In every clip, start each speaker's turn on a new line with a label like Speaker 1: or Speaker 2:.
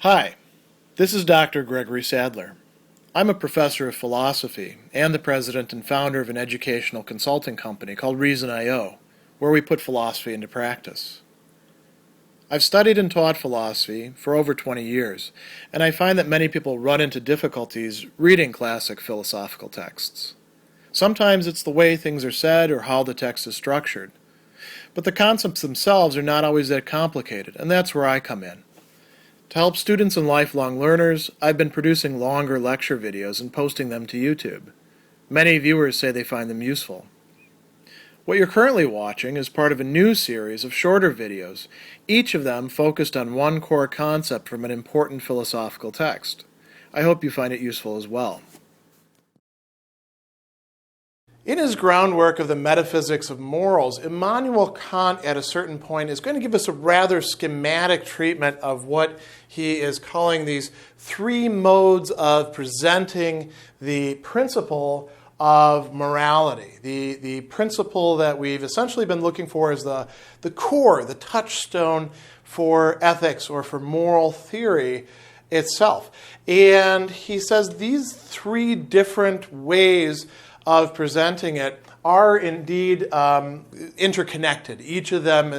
Speaker 1: Hi, this is Dr. Gregory Sadler. I'm a professor of philosophy and the president and founder of an educational consulting company called Reason.io, where we put philosophy into practice. I've studied and taught philosophy for over 20 years, and I find that many people run into difficulties reading classic philosophical texts. Sometimes it's the way things are said or how the text is structured. But the concepts themselves are not always that complicated, and that's where I come in. To help students and lifelong learners, I've been producing longer lecture videos and posting them to YouTube. Many viewers say they find them useful. What you're currently watching is part of a new series of shorter videos, each of them focused on one core concept from an important philosophical text. I hope you find it useful as well. In his groundwork of the Metaphysics of Morals, Immanuel Kant at a certain point is going to give us a rather schematic treatment of what he is calling these three modes of presenting the principle of morality. The principle that we've essentially been looking for is the core, the touchstone for ethics or for moral theory itself. And he says these three different ways of presenting it are indeed interconnected. Each of them,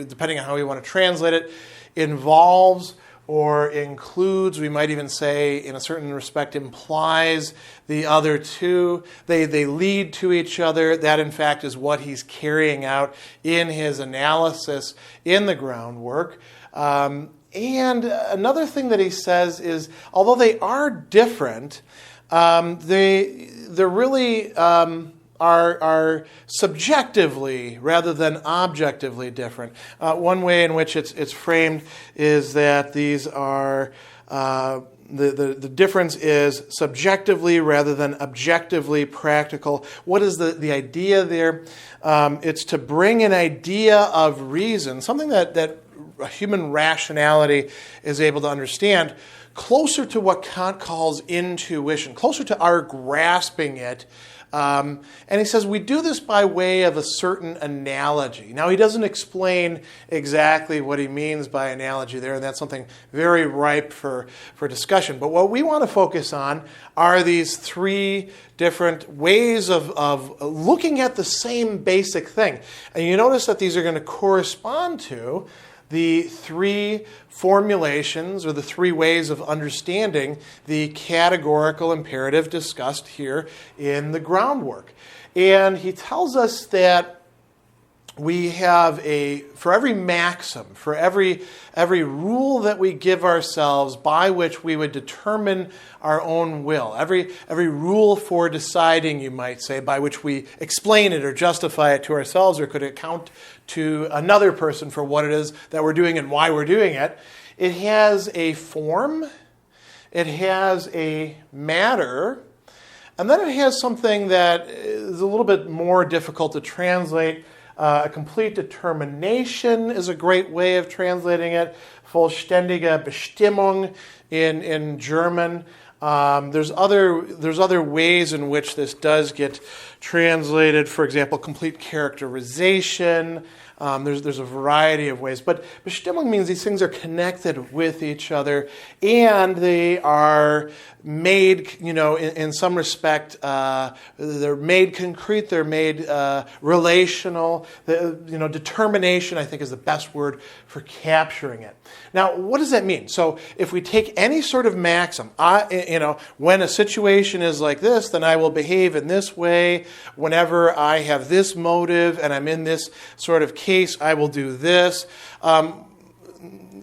Speaker 1: depending on how we want to translate it, involves or includes, we might even say in a certain respect implies the other two. They lead to each other. That in fact is what he's carrying out in his analysis in the groundwork. And another thing that he says is, although they are different, they really are subjectively rather than objectively different. One way in which it's framed is that these are the difference is subjectively rather than objectively practical. What is the idea there? It's to bring an idea of reason, something that human rationality is able to understand, closer to what Kant calls intuition, closer to our grasping it. And he says we do this by way of a certain analogy. Now, he doesn't explain exactly what he means by analogy there, and that's something very ripe for discussion. But what we want to focus on are these three different ways of looking at the same basic thing. And you notice that these are going to correspond to the three formulations, or the three ways of understanding the categorical imperative discussed here in the groundwork. And he tells us that we have for every maxim, for every rule that we give ourselves by which we would determine our own will, every rule for deciding, you might say, by which we explain it or justify it to ourselves or could account to another person for what it is that we're doing and why we're doing it, it has a form, it has a matter, and then it has something that is a little bit more difficult to translate. A complete determination is a great way of translating it. Vollständige Bestimmung in German. There's other ways in which this does get translated. For example, complete characterization. There's a variety of ways. But Bestimmung means these things are connected with each other, and they are made, in some respect, they're made concrete, they're made relational. Determination, I think, is the best word for capturing it. Now, what does that mean? So if we take any sort of maxim, when a situation is like this, then I will behave in this way. Whenever I have this motive and I'm in this sort of case, I will do this.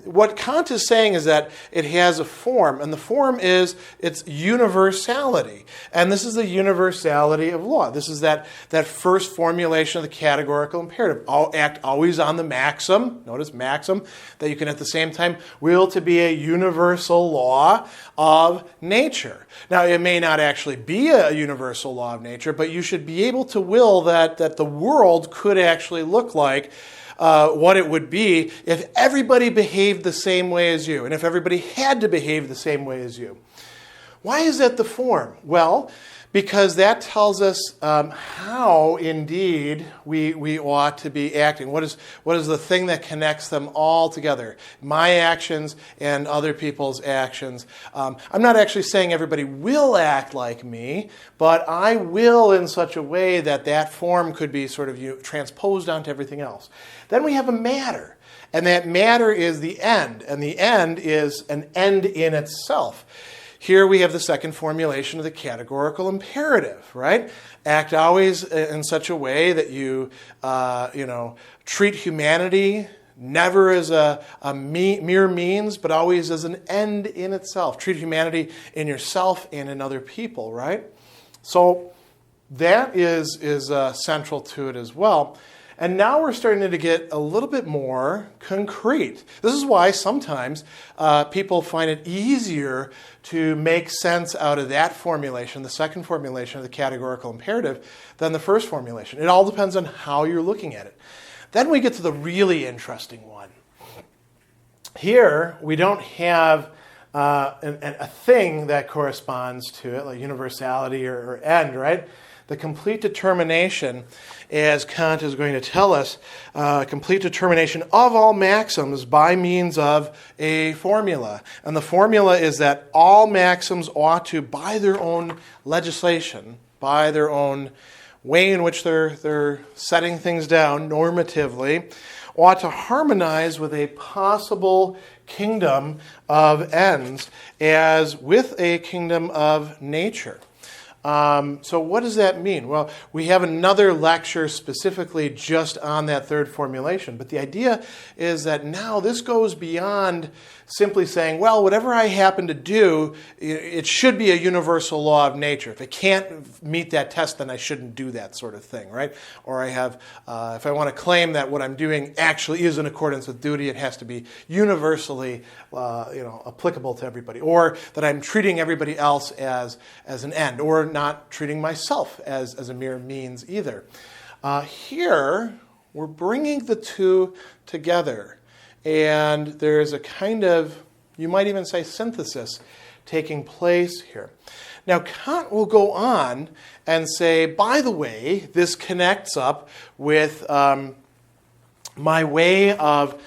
Speaker 1: What Kant is saying is that it has a form, and the form is its universality. And this is the universality of law. This is that first formulation of the categorical imperative. Act always on the maxim, notice maxim, that you can at the same time will to be a universal law of nature. Now, it may not actually be a universal law of nature, but you should be able to will that the world could actually look like what it would be if everybody behaved the same way as you, and if everybody had to behave the same way as you. Why is that the form? Well, Because that tells us how, indeed, we ought to be acting. What is the thing that connects them all together? My actions and other people's actions. I'm not actually saying everybody will act like me, but I will in such a way that that form could be sort of transposed onto everything else. Then we have a matter. And that matter is the end. And the end is an end in itself. Here we have the second formulation of the categorical imperative, right? Act always in such a way that you treat humanity never as a mere means, but always as an end in itself. Treat humanity in yourself and in other people, right? So that is central to it as well. And now we're starting to get a little bit more concrete. This is why sometimes people find it easier to make sense out of that formulation, the second formulation of the categorical imperative, than the first formulation. It all depends on how you're looking at it. Then we get to the really interesting one. Here, we don't have a thing that corresponds to it, like universality or end, right? The complete determination, as Kant is going to tell us, complete determination of all maxims by means of a formula. And the formula is that all maxims ought to, by their own legislation, by their own way in which they're setting things down normatively, ought to harmonize with a possible kingdom of ends as with a kingdom of nature. So what does that mean? Well, we have another lecture specifically just on that third formulation. But the idea is that now this goes beyond simply saying, well, whatever I happen to do, it should be a universal law of nature. If it can't meet that test, then I shouldn't do that sort of thing, right? Or I have, if I want to claim that what I'm doing actually is in accordance with duty, it has to be universally, applicable to everybody. Or that I'm treating everybody else as an end, or not treating myself as a mere means either. Here, we're bringing the two together. And there's a kind of, you might even say, synthesis taking place here. Now, Kant will go on and say, by the way, this connects up with my way of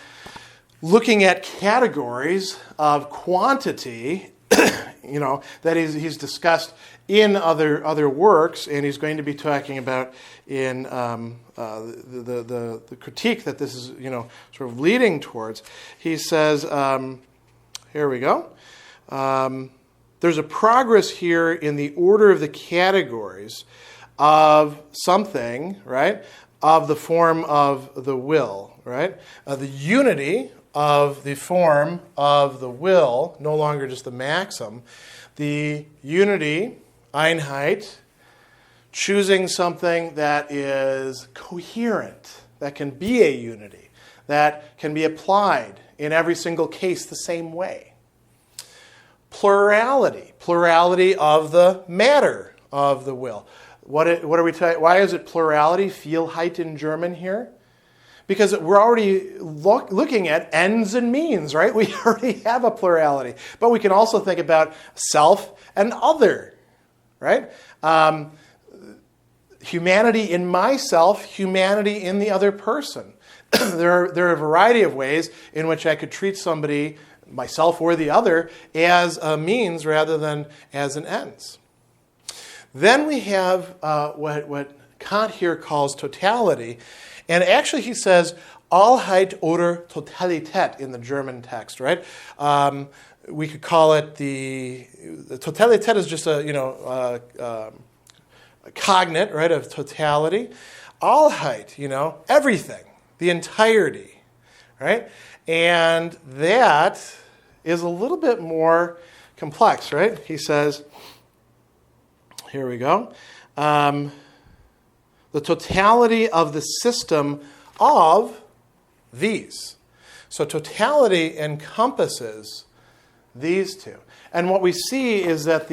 Speaker 1: looking at categories of quantity, that he's discussed in other works, and he's going to be talking about in the critique that this is, sort of leading towards. He says, here we go. There's a progress here in the order of the categories of something, right? Of the form of the will, right? The unity of the form of the will, no longer just the maxim. The unity, Einheit, choosing something that is coherent, that can be a unity, that can be applied in every single case the same way. Plurality of the matter of the will. What are we talking? Why is it plurality? Vielheit in German here? Because we're already looking at ends and means, right? We already have a plurality. But we can also think about self and other, right? Humanity in myself, humanity in the other person. There are a variety of ways in which I could treat somebody, myself or the other, as a means rather than as an ends. Then we have what Kant here calls totality. And actually he says Allheit oder Totalität in the German text, right? We could call it the Totalität is just a cognate, right, of totality. Allheit, everything, the entirety, right? And that is a little bit more complex, right? He says, here we go. The totality of the system of these. So totality encompasses these two. And what we see is that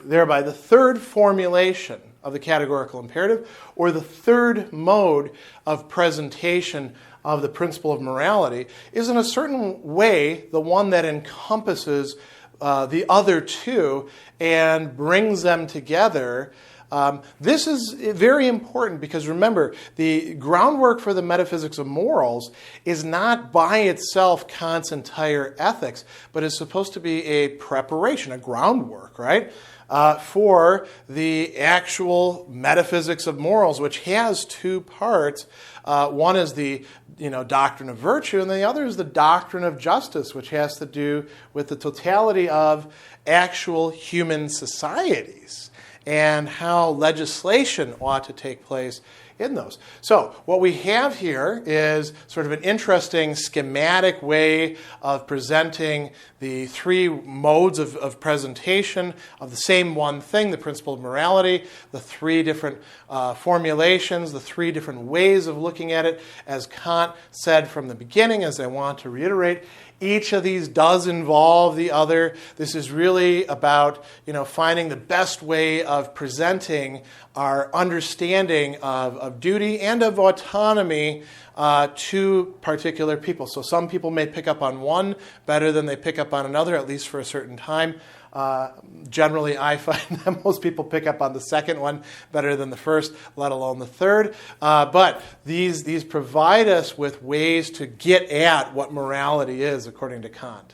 Speaker 1: thereby the third formulation of the categorical imperative, or the third mode of presentation of the principle of morality is in a certain way the one that encompasses the other two and brings them together. This is very important because, remember, the groundwork for the metaphysics of morals is not by itself Kant's entire ethics, but is supposed to be a preparation, a groundwork, right, for the actual metaphysics of morals, which has two parts. One is the doctrine of virtue, and the other is the doctrine of justice, which has to do with the totality of actual human societies and how legislation ought to take place in those. So what we have here is sort of an interesting schematic way of presenting the three modes of presentation of the same one thing, the principle of morality, the three different formulations, the three different ways of looking at it. As Kant said from the beginning, as I want to reiterate, each of these does involve the other. This is really about finding the best way of presenting our understanding of duty and of autonomy to particular people. So some people may pick up on one better than they pick up on another, at least for a certain time. Generally, I find that most people pick up on the second one better than the first, let alone the third. But these provide us with ways to get at what morality is, according to Kant.